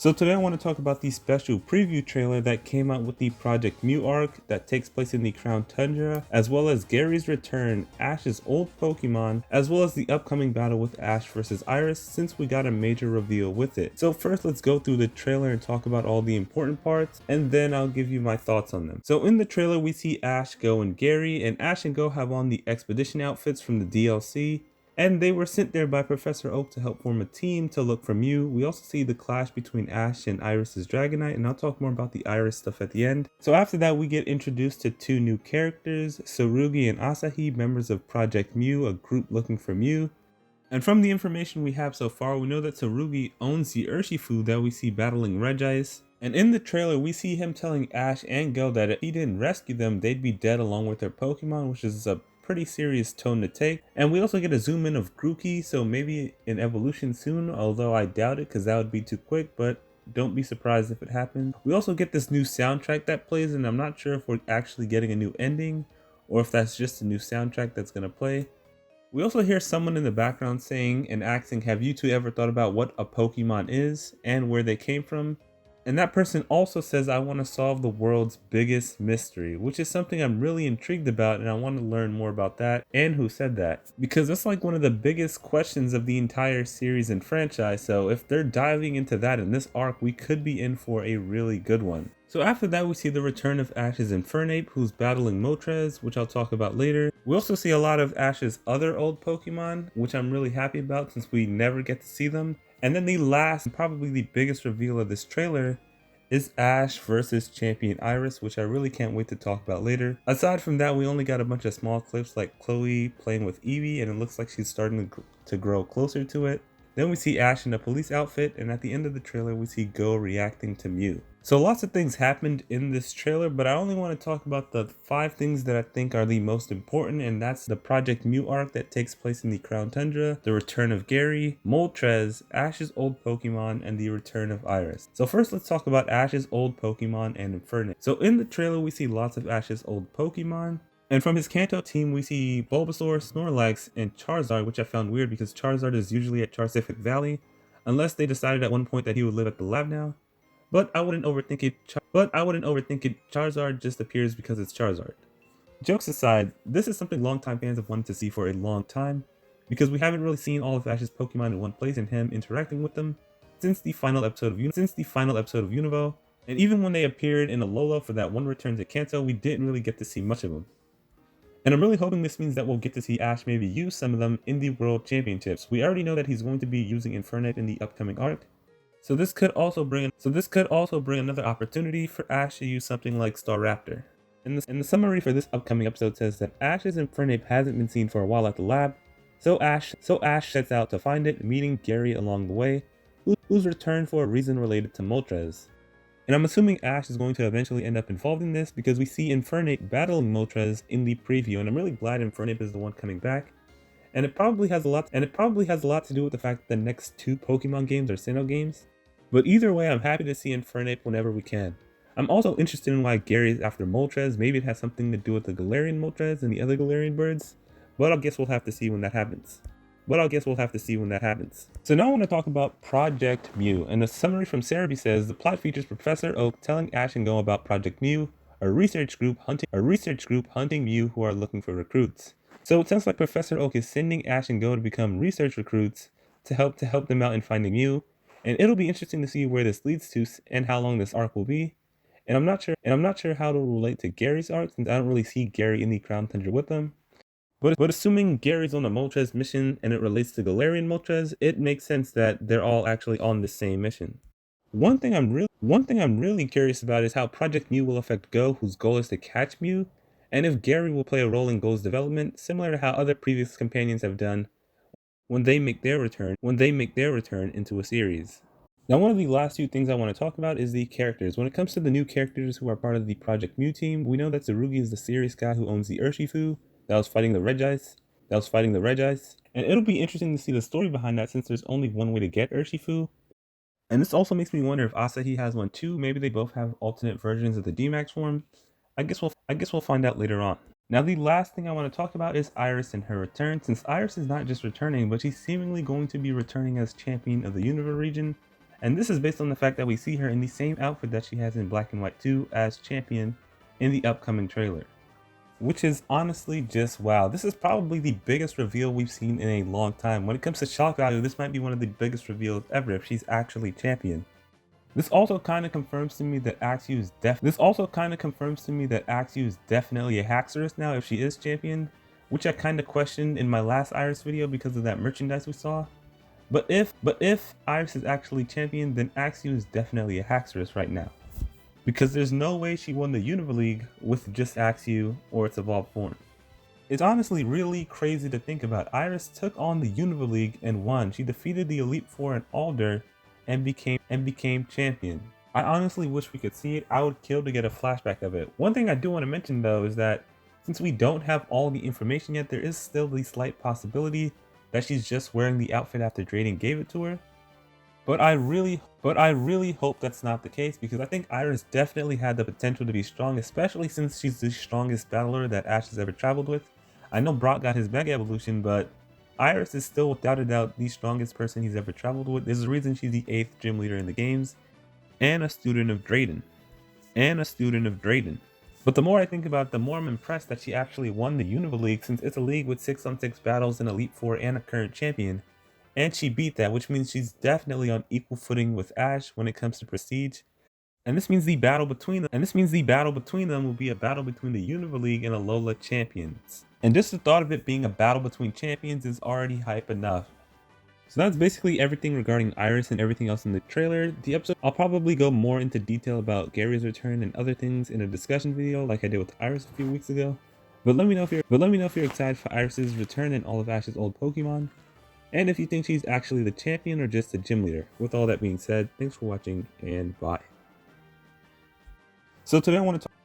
So today I want to talk about the special preview trailer that came out with the Project Mew arc that takes place in the Crown Tundra, as well as Gary's return, Ash's old Pokemon, as well as the upcoming battle with Ash versus Iris, since we got a major reveal with it. So first let's go through the trailer and talk about all the important parts, and then I'll give you my thoughts on them. So in the trailer we see Ash, Goh, and Gary, and Ash and Goh have on the expedition outfits from the DLC. And they were sent there by Professor Oak to help form a team to look for Mew. We also see the clash between Ash and Iris's Dragonite, and I'll talk more about the Iris stuff at the end. So after that, we get introduced to two new characters, Tsurugi and Asahi, members of Project Mew, a group looking for Mew. And from the information we have so far, we know that Tsurugi owns the Urushifu that we see battling Regice. And in the trailer, we see him telling Ash and Goh that if he didn't rescue them, they'd be dead along with their Pokemon, which is a pretty serious tone to take. And we also get a zoom in of Grookey, so maybe an evolution soon, although I doubt it because that would be too quick, but don't be surprised if it happens. We also get this new soundtrack that plays, and I'm not sure if we're actually getting a new ending or if that's just a new soundtrack that's going to play. We also hear someone in the background saying and asking, have you two ever thought about what a Pokemon is and where they came from? And that person also says, I want to solve the world's biggest mystery, which is something I'm really intrigued about, and I want to learn more about that and who said that, because that's like one of the biggest questions of the entire series and franchise. So if they're diving into that in this arc, we could be in for a really good one. So after that, we see the return of Ash's Infernape, who's battling Moltres, which I'll talk about later. We also see a lot of Ash's other old Pokemon, which I'm really happy about since we never get to see them. And then the last, and probably the biggest reveal of this trailer, is Ash versus Champion Iris, which I really can't wait to talk about later. Aside from that, we only got a bunch of small clips like Chloe playing with Eevee, and it looks like she's starting to grow closer to it. Then we see Ash in a police outfit, and at the end of the trailer we see Goh reacting to Mew. So lots of things happened in this trailer, but I only want to talk about the 5 things that I think are the most important, and that's the Project Mew arc that takes place in the Crown Tundra, the return of Gary, Moltres, Ash's old Pokemon, and the return of Iris. So first let's talk about Ash's old Pokemon and Infernape. So in the trailer we see lots of Ash's old Pokemon. And from his Kanto team, we see Bulbasaur, Snorlax, and Charizard, which I found weird because Charizard is usually at Charcific Valley, unless they decided at one point that he would live at the lab now. But I wouldn't overthink it. Charizard just appears because it's Charizard. Jokes aside, this is something longtime fans have wanted to see for a long time, because we haven't really seen all of Ash's Pokemon in one place and him interacting with them since the final episode of Unova. And even when they appeared in Alola for that one return to Kanto, we didn't really get to see much of them. And I'm really hoping this means that we'll get to see Ash maybe use some of them in the World Championships. We already know that he's going to be using Infernape in the upcoming arc. So this could also bring another opportunity for Ash to use something like Staraptor. And the summary for this upcoming episode says that Ash's Infernape hasn't been seen for a while at the lab, so Ash sets out to find it, meeting Gary along the way, who's returned for a reason related to Moltres. And I'm assuming Ash is going to eventually end up involved in this because we see Infernape battling Moltres in the preview, and I'm really glad Infernape is the one coming back. And it probably has a lot to do with the fact that the next 2 Pokemon games are Sinnoh games. But either way, I'm happy to see Infernape whenever we can. I'm also interested in why Gary is after Moltres. Maybe it has something to do with the Galarian Moltres and the other Galarian birds. But I guess we'll have to see when that happens. So now I want to talk about Project Mew. And a summary from Cerebi says the plot features Professor Oak telling Ash and Goh about Project Mew, a research group hunting Mew who are looking for recruits. So it sounds like Professor Oak is sending Ash and Goh to become research recruits to help them out in finding Mew. And it'll be interesting to see where this leads to and how long this arc will be. And I'm not sure how it'll relate to Gary's arc, since I don't really see Gary in the Crown Tundra with them. But assuming Gary's on the Moltres mission and it relates to Galarian Moltres, it makes sense that they're all actually on the same mission. One thing I'm really curious about is how Project Mew will affect Goh, whose goal is to catch Mew, and if Gary will play a role in Goh's development, similar to how other previous companions have done when they make their return into a series. Now, one of the last 2 things I want to talk about is the characters. When it comes to the new characters who are part of the Project Mew team, we know that Tsurugi is the serious guy who owns the Urshifu that was fighting the Regice, and it'll be interesting to see the story behind that since there's only one way to get Urshifu. And this also makes me wonder if Asahi has one too. Maybe they both have alternate versions of the D-Max form. I guess we'll find out later on. Now, the last thing I want to talk about is Iris and her return, since Iris is not just returning, but she's seemingly going to be returning as champion of the Unova region, And this is based on the fact that we see her in the same outfit that she has in Black and White 2 as champion in the upcoming trailer. Which is honestly just wow. This is probably the biggest reveal we've seen in a long time. When it comes to shock value, this might be one of the biggest reveals ever if she's actually champion. This also kind of confirms to me that Axew is definitely a Haxorus now if she is champion, which I kind of questioned in my last Iris video because of that merchandise we saw. But if Iris is actually champion, then Axew is definitely a Haxorus right now. Because there's no way she won the Unova League with just Axew or its evolved form. It's honestly really crazy to think about. Iris took on the Unova League and won. She defeated the Elite Four and Alder and became champion. I honestly wish we could see it. I would kill to get a flashback of it. One thing I do want to mention though is that since we don't have all the information yet, there is still the slight possibility that she's just wearing the outfit after Drayden gave it to her. But I really hope that's not the case, because I think Iris definitely had the potential to be strong, especially since she's the strongest battler that Ash has ever traveled with. I know Brock got his Mega Evolution, but Iris is still without a doubt the strongest person he's ever traveled with. There's a reason she's the 8th gym leader in the games, and a student of Drayden. But the more I think about it, the more I'm impressed that she actually won the Unova League, since it's a league with 6-on-6 battles, an Elite Four, and a current champion. And she beat that, which means she's definitely on equal footing with Ash when it comes to prestige. And this means the battle between them will be a battle between the Unova League and Alola champions. And just the thought of it being a battle between champions is already hype enough. So that's basically everything regarding Iris and everything else in the trailer. The episode, I'll probably go more into detail about Gary's return and other things in a discussion video like I did with Iris a few weeks ago. But let me know if you're excited for Iris's return and all of Ash's old Pokemon. And if you think she's actually the champion or just a gym leader. With all that being said, thanks for watching and bye. So today I want to talk